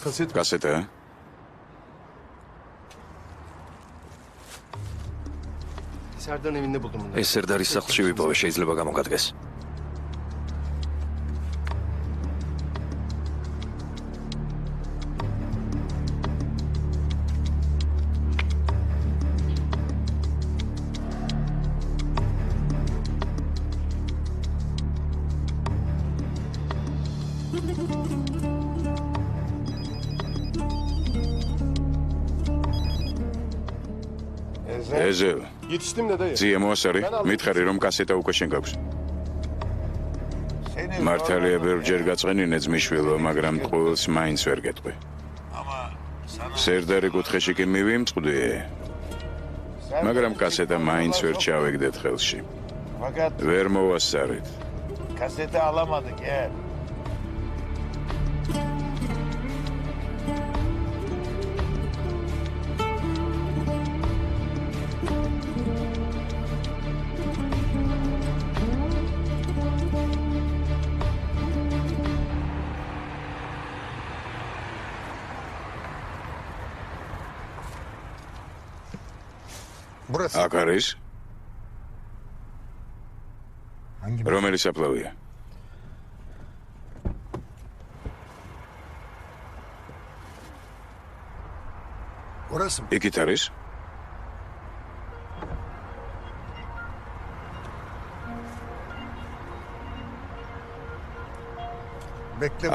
კასეტა? ეს სერდარის სახლში ვიპოვე, შეიძლება გამოგადგეს. ეზელ. ძია მოასარი, მითხარი რომ კასეტა უკვე შენ გაქვს. მართალია ბევრჯერ გაწყენინე ძმისშვილო, მაგრამ ყოველს მაინც ვერ გეტყვი. სერდარი კუთხეში კი მივიმწყდი, მაგრამ კასეტა მაინც ვერ ჩავეგდეთ ხელში. ვერ მოვასწარით. კასეტა ალამადა კი? აქ არის? რომელი საფლავია? იქით არის?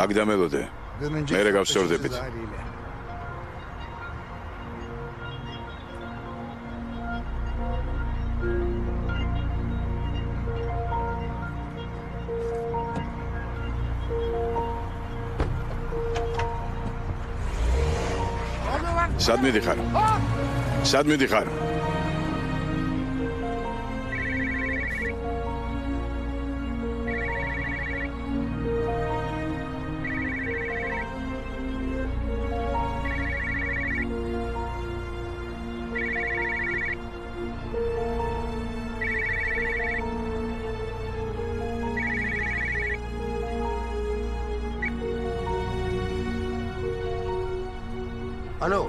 აქ დამელოდე. მერე გავსწორდებით. სად მიდიხარ? სად მიდიხარ?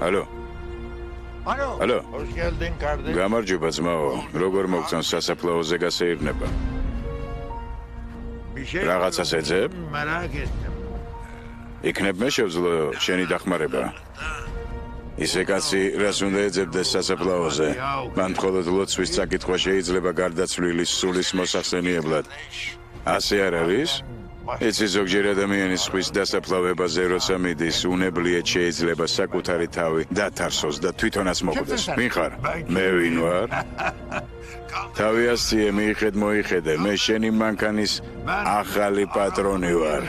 Алло. Алло. გამარჯობა ძმაო, როგორ მოგწონს სასაფლაოზე გასეირნება? რაღაცას ეძებ? იქნებ მე შევძლო შენი დახმარება? ისე კაცი რას უნდა ეძებდეს სასაფლაოზე? მან მხოლოდ ლოცვის წაკითხვა შეიძლება გარდაცვლილის სულის მოსახსენიებლად. ასე არ არის? იცი ზოგჯერ ადამიანის ხვის დასაფლავებაზე როცა მიდის, უნებლიეთ შეიძლება საკუთარი თავი დათარსოს და თვითონაც მოხვდეს. ვინ ხარ? მე ვინ ვარ? თავი ასწიე, მიიხედ მოიხედე, მე შენი მანქანის ახალი პატრონი ვარ.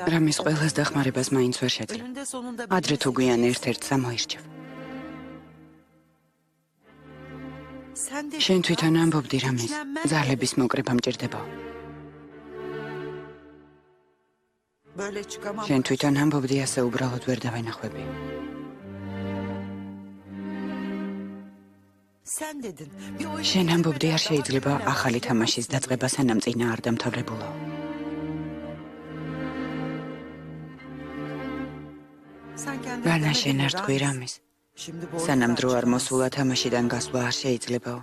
რამის ყველას დახმარებას მაინც ვერ შეძლო. ადრე თუ გვიან ერთ-ერთს ამოირჩევ. შენ თვითონ ამბობდი რამის, ძალების მოკრება მჭირდება. შენ თვითონ ამბობდი ასე უბრალოდ ვერ დავენახვები. შენ ამბობდი არ შეიძლება ახალი თამაშის დაწყება სანამ წინა არ დამთავრებულო. ვარნა შენ არ თქვი რამის, სანამ დრო არ მოსულა თამაშიდან გასვლა არ შეიძლებაო.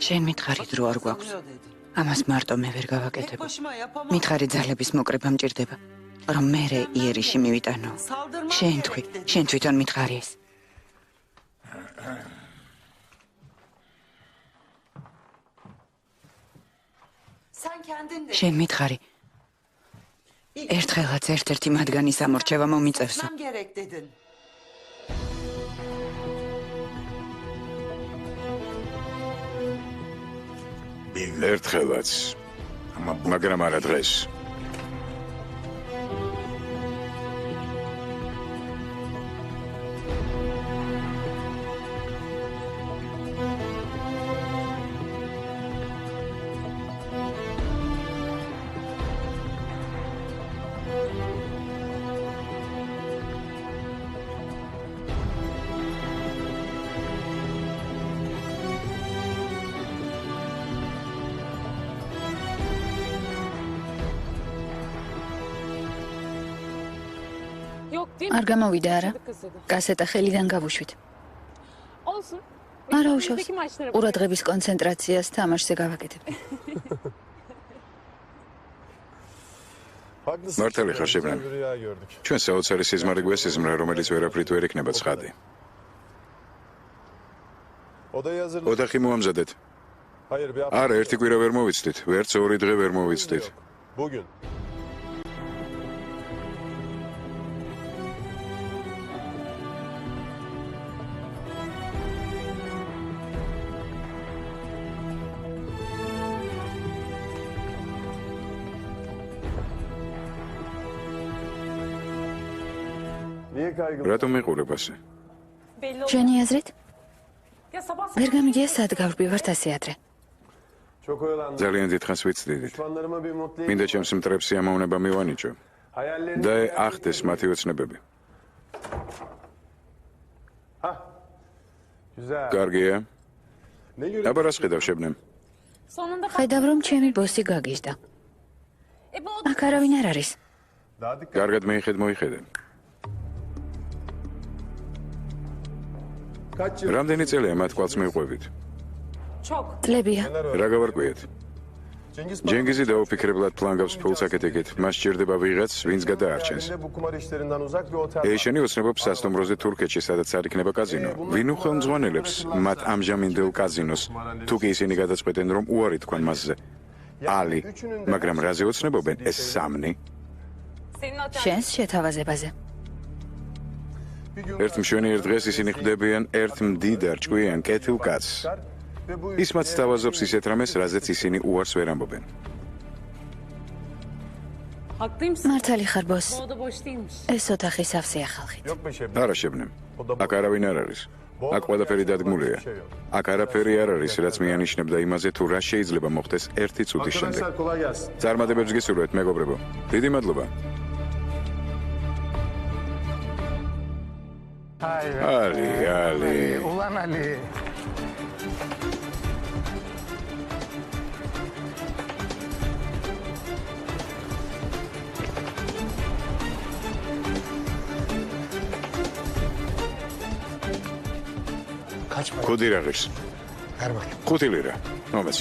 შენ მითხარი დრო არ გვაქვს. ამას მარტო მე ვერ გავაკეთებ. მითხარი ძალების მოკრება მჭირდება, რომ მე იერიში მივიტანო. შენ თვითონ მითხარი ეს. შენ მითხარი ერთხელაც ერთ-ერთი მათგანი სამორჩევა მომიწევსო. ერთხელაც, მაგრამ არა დღეს. არ გამოვიდა არა? კასეტა ხელიდან გავუშვით. არა უშავს. ყურადღების კონცენტრაციას თამაშზე გავაკეთებ. მართალი ხარ შებრან. ჩვენ საოცარი სიზმარი გვესიზმრა, რომელიც ვერაფრით ვერ იქნება ცხადი. ოთახი მოამზადეთ. არა, ერთი კვირა ვერ მოვიცდით, ვერც ორი დღე ვერ მოვიცდით. რატომ მეყურებ ასე? შენი აზრით? ვერ გამიგია სად გავრბივართ ასე ადრე. ძალიან დიდხანს ვიცდიდით. მინდა ჩემს მტრებს სიამოვნება მივანიჭო და ახდეს მათი ოცნებები. კარგია. აბა რას ხედავ შეբნემ? ხედავ რომ ჩემი ბოსი გაგიჟდა. აქ არავინ არ არის. კარგად მოიხედე. რამდენი წელია მათ კვალს მივყვებით? წლებია. რა გავარკვიეთ? ჯენგიზი დაუფიქრებლად პლანგავს ფულს აკეთებთ. მას სჭირდება ვიღაც, ვინც გადაარჩენს. ეიშენი ოცნებობს სასტუმროზე თურქეთში, სადაც არ იქნება კაზინო. ვინ უხელმძღვანელებს მათ ამჟამინდელ კაზინოს? თუ კი ისინი გადაწყვეტენ, რომ უარი თქვან მასზე. ალი, მაგრამ რაზე ოცნებობენ ეს სამნი? შენს შეთავაზებაზე. ერთ მშვენიერ დღეს ისინი ხვდებიან ერთ მდიდარ ჭკვიან კეთილ კაცს. ის მათ სთავაზობს ისეთ რამეს, რაზეც ისინი უარს ვერ ამბობენ. მართალი ხარ ბოს. ეს ოთახი სავსეა ხალხით. არა შეբნემ. აქ არავინ არ არის. აქ ყველაფერი დადგმულია. აქ არაფერი არ არის, რაც მიანიშნებდა იმაზე, თუ რა შეიძლება მოხდეს ერთი წუთის შემდეგ. წარმატებებს გისურვებთ, მეგობრებო. დიდი მადლობა. ალი. ულანალი. ქუდი რა ღირს? 5 ლირა. მომეც.